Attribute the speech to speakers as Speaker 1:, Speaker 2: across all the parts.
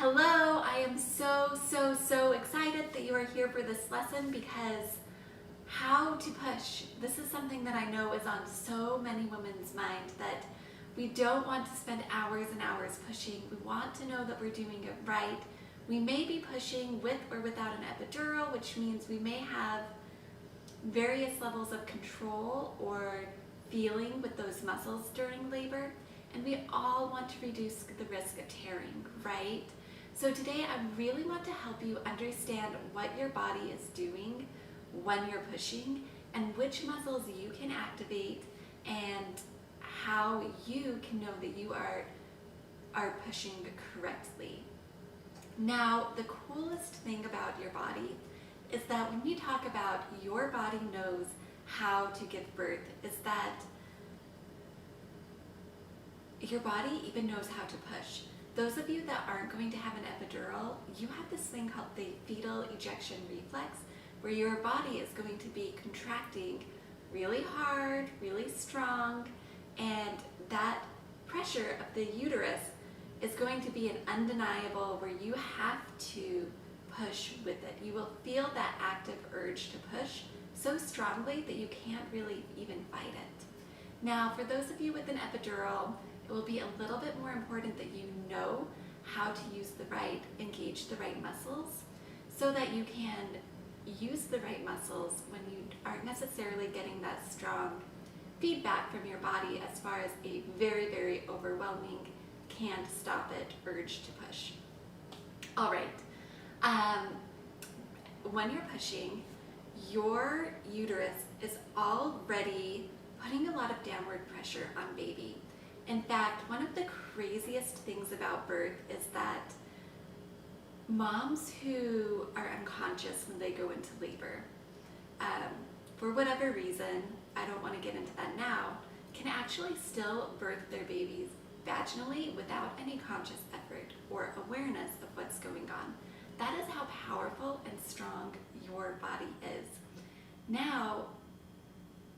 Speaker 1: Hello, I am so excited that you are here for this lesson because how to push. This is something that I know is on so many women's mind, that we don't want to spend hours and hours pushing. We want to know that we're doing it right. We may be pushing with or without an epidural, which means we may have various levels of control or feeling with those muscles during labor. And we all want to reduce the risk of tearing, right? So today I really want to help you understand what your body is doing when you're pushing and which muscles you can activate and how you can know that you are pushing correctly. Now, the coolest thing about your body is that when we talk about your body knows how to give birth, is that your body even knows how to push. Those of you that aren't going to have an epidural, you have this thing called the fetal ejection reflex, where your body is going to be contracting really hard, really strong, and that pressure of the uterus is going to be an undeniable, where you have to push with it. You will feel that active urge to push so strongly that you can't really even fight it. Now, for those of you with an epidural, it will be a little bit more important that you know how to engage the right muscles, so that you can use the right muscles when you aren't necessarily getting that strong feedback from your body as far as a very overwhelming can't stop it urge to push. All right, when you're pushing, your uterus is already putting a lot of downward pressure on baby. In fact, one of the craziest things about birth is that moms who are unconscious when they go into labor, for whatever reason, I don't want to get into that now, can actually still birth their babies vaginally without any conscious effort or awareness of what's going on. That is how powerful and strong your body is. Now,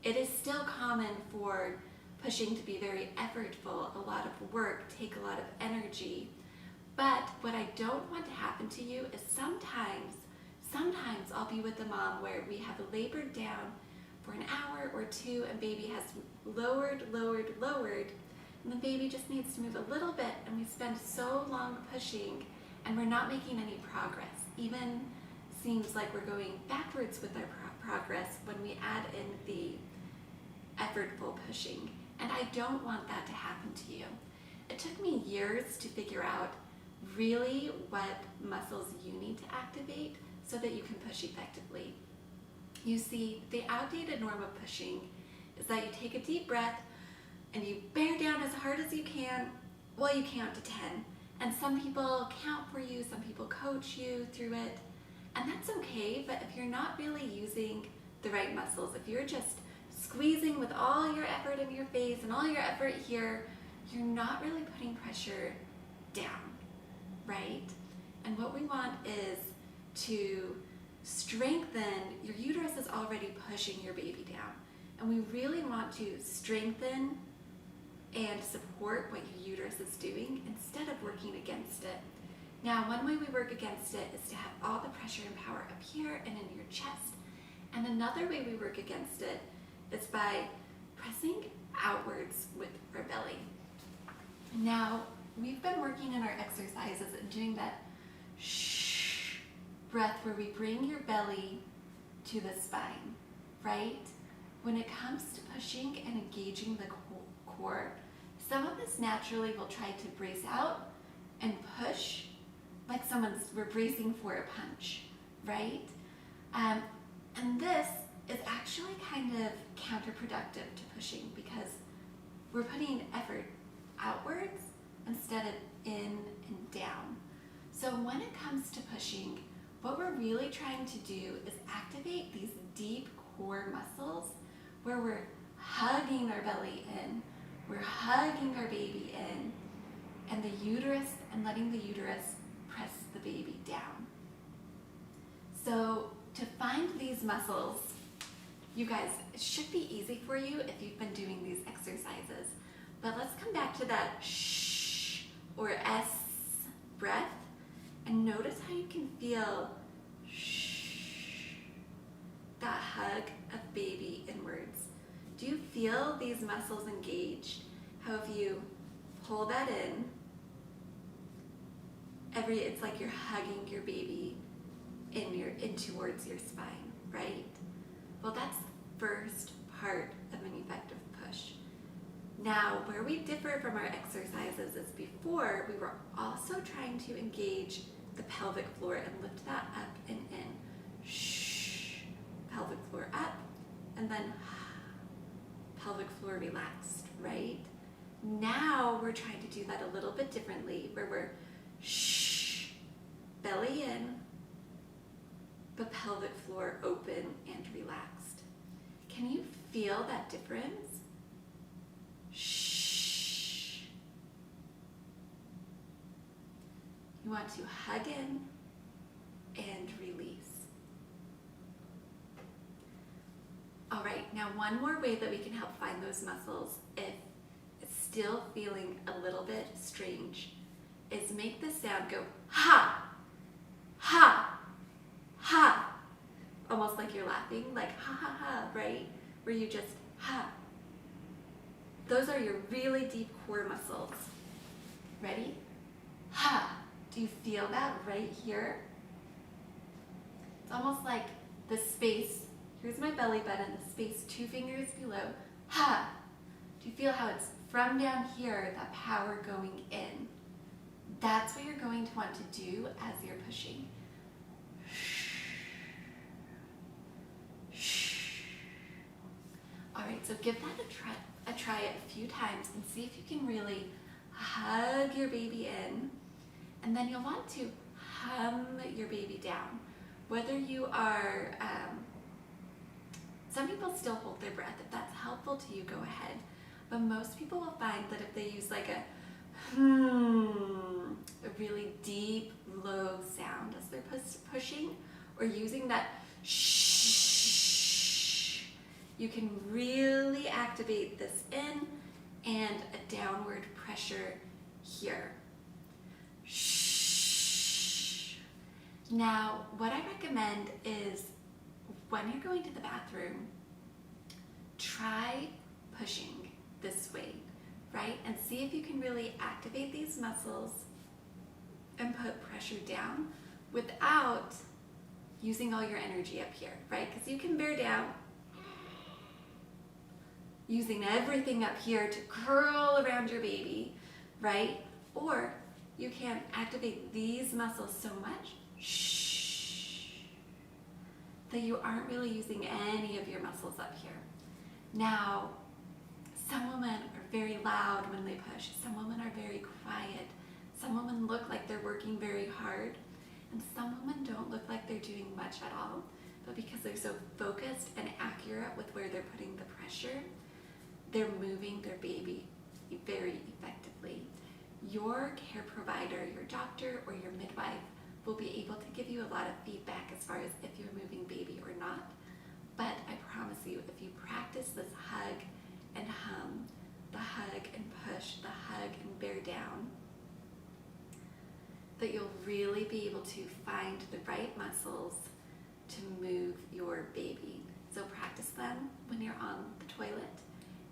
Speaker 1: it is still common for pushing to be very effortful, a lot of work, take a lot of energy. But what I don't want to happen to you is sometimes I'll be with a mom where we have labored down for an hour or two and baby has lowered, and the baby just needs to move a little bit, and we spend so long pushing and we're not making any progress. Even seems like we're going backwards with our progress when we add in the effortful pushing. And I don't want that to happen to you. It took me years to figure out really what muscles you need to activate so that you can push effectively. You see, the outdated norm of pushing is that you take a deep breath and you bear down as hard as you can while you count to 10. And some people count for you, some people coach you through it, and that's okay. But if you're not really using the right muscles, if you're just squeezing with all your effort in your face and all your effort here, you're not really putting pressure down, right? And what we want is to strengthen. Your uterus is already pushing your baby down, and we really want to strengthen and support what your uterus is doing instead of working against it. Now, one way we work against it is to have all the pressure and power up here and in your chest, and another way we work against it is by pressing outwards with our belly. Now, we've been working in our exercises and doing that shh breath where we bring your belly to the spine, right? When it comes to pushing and engaging the core, some of us naturally will try to brace out and push like we're bracing for a punch, right? And this is actually kind of counterproductive to pushing because we're putting effort outwards instead of in and down. So when it comes to pushing, what we're really trying to do is activate these deep core muscles where we're hugging our belly in, we're hugging our baby in, and the uterus, and letting the uterus press the baby down. So to find these muscles, you guys, it should be easy for you if you've been doing these exercises. But let's come back to that shh or S breath feel that hug of baby inwards? Do you feel these muscles engaged? How if you pull that in, it's like you're hugging your baby in towards your spine, right? Well, that's the first part of an effective push. Now, where we differ from our exercises is before, we were also trying to engage the pelvic floor and lift that up and in. Pelvic floor up, and then pelvic floor relaxed, right? Now we're trying to do that a little bit differently, where we're belly in, but pelvic floor open and relaxed. Can you feel that difference? You want to hug in and release. All right, now one more way that we can help find those muscles if it's still feeling a little bit strange is make the sound go ha, ha, ha. Almost like you're laughing, like ha, ha, ha, right? Where you just ha. Those are your really deep core muscles. Ready? Ha. Do you feel that right here? It's almost like the space. Here's my belly button, the space 2 fingers below. Ha! Do you feel how it's from down here, that power going in? That's what you're going to want to do as you're pushing. All right, so give that a try a few times and see if you can really hug your baby in. And then you'll want to hum your baby down. Whether you are, some people still hold their breath. If that's helpful to you, go ahead. But most people will find that if they use like a really deep, low sound as they're pushing, or using that shh, you can really activate this in and a downward pressure here. Now, what I recommend is when you're going to the bathroom, try pushing this way, right? And see if you can really activate these muscles and put pressure down without using all your energy up here, right? Because you can bear down using everything up here to curl around your baby, right? Or you can activate these muscles so much that you aren't really using any of your muscles up here. Now, some women are very loud when they push. Some women are very quiet. Some women look like they're working very hard. And some women don't look like they're doing much at all. But because they're so focused and accurate with where they're putting the pressure, they're moving their baby very effectively. Your care provider, your doctor or your midwife will be able to give you a lot of feedback as far as if you're moving baby or not. But I promise you, if you practice this hug and hum, the hug and push, the hug and bear down, that you'll really be able to find the right muscles to move your baby. So practice them when you're on the toilet.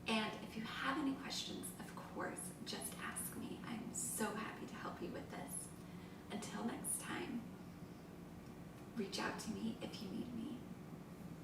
Speaker 1: And if you have any questions, of course, just ask me. I'm so happy to help you with this. Until next time, reach out to me if you